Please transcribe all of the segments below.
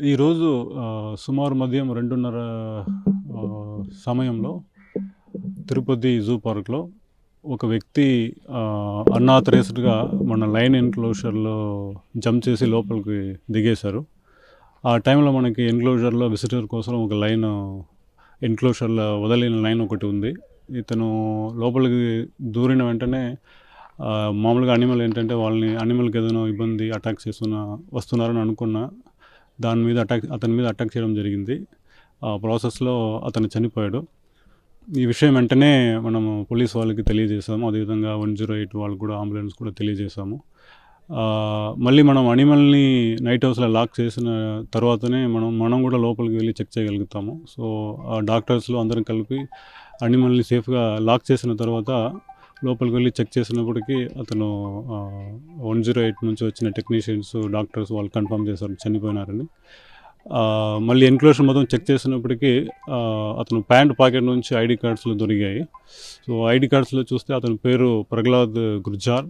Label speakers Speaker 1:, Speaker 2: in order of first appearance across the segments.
Speaker 1: ఈరోజు సుమారు మద్యం 2:30 సమయంలో తిరుపతి జూ పార్క్‌లో ఒక వ్యక్తి అన్‌ఆథరైజ్డ్‌గా మన లైన్ ఎన్‌క్లోజర్‌లో జంప్ చేసి లోపలికి దిగేశారు. ఆ టైంలో మనకి ఎన్‌క్లోజర్‌లో విజిటర్ కోసం ఒక ఎన్‌క్లోజర్‌లో వదిలిన లైన్ ఒకటి ఉంది. ఇతను లోపలికి దూరిన వెంటనే మామూలుగా ఏంటంటే యానిమల్‌కి ఏదైనా ఇబ్బంది అటాక్ వస్తున్నారని అనుకున్న అతని మీద అటాక్ చేయడం జరిగింది. ఆ ప్రాసెస్‌లో అతను చనిపోయాడు. ఈ విషయం వెంటనే మనము పోలీస్ వాళ్ళకి తెలియజేశాము. అదేవిధంగా 108 వాళ్ళకి కూడా అంబులెన్స్ కూడా తెలియజేశాము. మళ్ళీ మనం యానిమల్‌ని నైట్ హౌస్‌లో లాక్ చేసిన తర్వాతనే మనం కూడా లోపలికి వెళ్లి చెక్ చేయగలుగుతాము. సో, డాక్టర్స్‌లో అందరం కలిపి యానిమల్‌ని సేఫ్‌గా లాక్ చేసిన తర్వాత లోపలికి వెళ్లి చెక్ చేసినప్పటికీ అతను 108 నుంచి వచ్చిన టెక్నీషియన్స్, డాక్టర్స్ వాళ్ళు కన్ఫర్మ్ చేశారు చనిపోయినారని. మళ్ళీ ఎన్‌క్లోజర్ మొత్తం చెక్ చేసినప్పటికీ అతను ప్యాంట్ పాకెట్ నుంచి ఐడీ కార్డ్స్‌లో దొరికాయి. సో, ఐడీ కార్డ్స్‌లో చూస్తే అతని పేరు Prahlad Gurjar,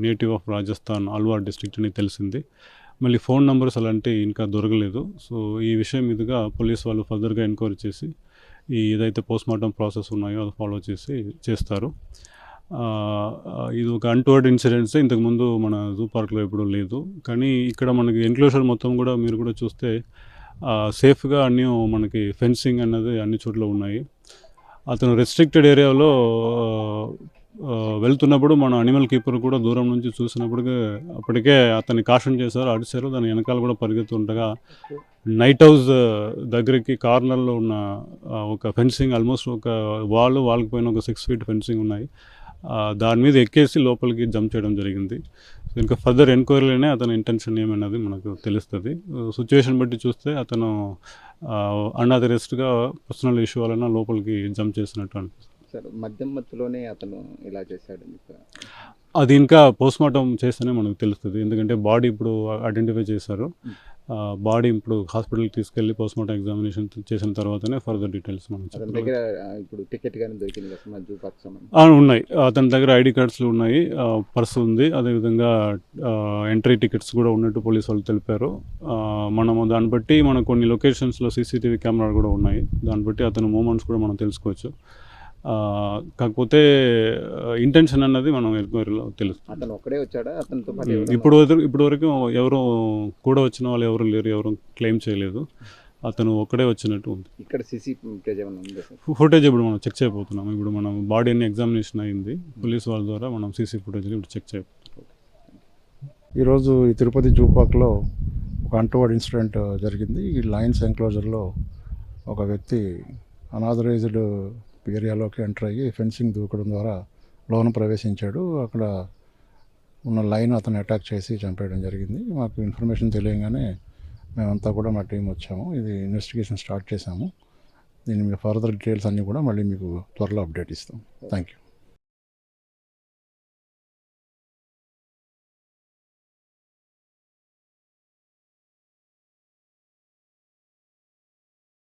Speaker 1: native of Rajasthan, Alwar district అని తెలిసింది. మళ్ళీ ఫోన్ నంబర్స్ అలాంటివి ఇంకా దొరకలేదు. సో, ఈ విషయం మీదుగా పోలీస్ వాళ్ళు ఫర్దర్‌గా ఎంక్వైరీ చేసి ఏదైతే పోస్ట్‌మార్టం ప్రాసెస్ ఉన్నాయో అది ఫాలో చేస్తారు. ఇది ఒక అన్‌టువర్డ్ ఇన్సిడెంట్స్. ఇంతకుముందు మన జూ పార్క్‌లో ఎప్పుడూ లేదు. కానీ ఇక్కడ మనకి ఎన్‌క్లోజర్ మొత్తం కూడా మీరు కూడా చూస్తే సేఫ్‌గా మనకి ఫెన్సింగ్ అన్నది అన్ని చోట్ల ఉన్నాయి. అతను రెస్ట్రిక్టెడ్ ఏరియాలో వెళ్తున్నప్పుడు మన యానిమల్ కీపర్ కూడా దూరం నుంచి అప్పటికే అతన్ని కాషన్ చేశారు, అరిచారు. దాని వెనకాల కూడా పరిగెత్తుండగా నైట్ హౌస్ దగ్గరికి కార్నర్‌లో ఉన్న ఒక ఫెన్సింగ్, ఆల్మోస్ట్ ఒక వాల్‌కి పైన ఒక 6 ఫీట్ ఫెన్సింగ్ ఉన్నాయి. దాని మీద ఎక్కేసి లోపలికి జంప్ చేయడం జరిగింది. ఇంకా ఫర్దర్ ఎంక్వైరీలోనే అతని ఇంటెన్షన్ ఏమన్నది మనకు తెలుస్తుంది. సిచ్యువేషన్ బట్టి చూస్తే అతను అన్‌ఆథరైజ్డ్‌గా పర్సనల్ ఇష్యూ వలన లోపలికి జంప్ చేసినట్టు అనిపిస్తుంది.
Speaker 2: సార్, మద్యం మత్తులోనే అతను ఇలా చేశాడు.
Speaker 1: అది ఇంకా పోస్ట్‌మార్టం చేస్తేనే మనకు తెలుస్తుంది. ఎందుకంటే బాడీ ఇప్పుడు ఐడెంటిఫై చేశారు. బాడీ ఇప్పుడు హాస్పిటల్‌కి తీసుకెళ్ళి పోస్ట్‌మార్టం ఎగ్జామినేషన్ చేసిన తర్వాతనే ఫర్దర్ డీటెయిల్స్ మనం
Speaker 2: అతని దగ్గర ఇప్పుడు టికెట్ గాని దొరికింది కదా సార్, జూ పార్క్ సంబంధించి?
Speaker 1: ఉన్నాయి. అతని దగ్గర ఐడీ కార్డ్స్‌లు ఉన్నాయి. పర్స్ ఉంది. అదేవిధంగా ఎంట్రీ టికెట్స్ కూడా ఉన్నట్టు పోలీసు వాళ్ళు తెలిపారు. మనము దాన్ని బట్టి కొన్ని లొకేషన్స్‌లో సీసీటీవీ కెమెరాలు కూడా ఉన్నాయి. దాన్ని బట్టి అతని మూవ్‌మెంట్స్ కూడా మనం తెలుసుకోవచ్చు. కాకపోతే ఇంటెన్షన్ అన్నది మనం ఎంక్వైరీలో తెలుస్తుంది.
Speaker 2: అతను ఒక్కడే వచ్చాడా? అతనితో పాటు
Speaker 1: ఇప్పుడు వరకు ఎవరు కూడా వచ్చిన వాళ్ళు ఎవరు లేరు. ఎవరు క్లెయిమ్ చేయలేదు. అతను ఒక్కడే వచ్చినట్టు ఉంది.
Speaker 2: ఇక్కడ సీసీ ఫుటేజ్ ఏమైనా ఉందా సార్?
Speaker 1: ఫుటేజ్ ఇప్పుడు మనం చెక్ చేయబోతున్నాం. ఇప్పుడు మనం బాడీ అన్ని ఎగ్జామినేషన్ అయింది. పోలీస్ వాళ్ళ ద్వారా మనం సీసీ ఫుటేజ్ని ఇప్పుడు చెక్ చేయబోతున్నాం.
Speaker 3: ఈరోజు ఈ తిరుపతి జూ పార్క్లో ఒక అన్‌టువర్డ్ ఇన్సిడెంట్ జరిగింది. ఈ లయన్స్ ఎంక్లోజర్లో ఒక వ్యక్తి అనాథరైజ్డ్ ఏరియాలోకి ఎంటర్ అయ్యి ఫెన్సింగ్ దూకడం ద్వారా లోన ప్రవేశించాడు. అక్కడ ఉన్న లైన్ అతను అటాక్ చేసి చంపేయడం జరిగింది. మాకు ఇన్ఫర్మేషన్ తెలియగానే మేమంతా కూడా మా టీం వచ్చాము. ఇది ఇన్వెస్టిగేషన్ స్టార్ట్ చేశాము. దీని మీద ఫర్దర్ డీటెయిల్స్ అన్నీ కూడా మళ్ళీ మీకు త్వరలో అప్డేట్ ఇస్తాం. Thank you.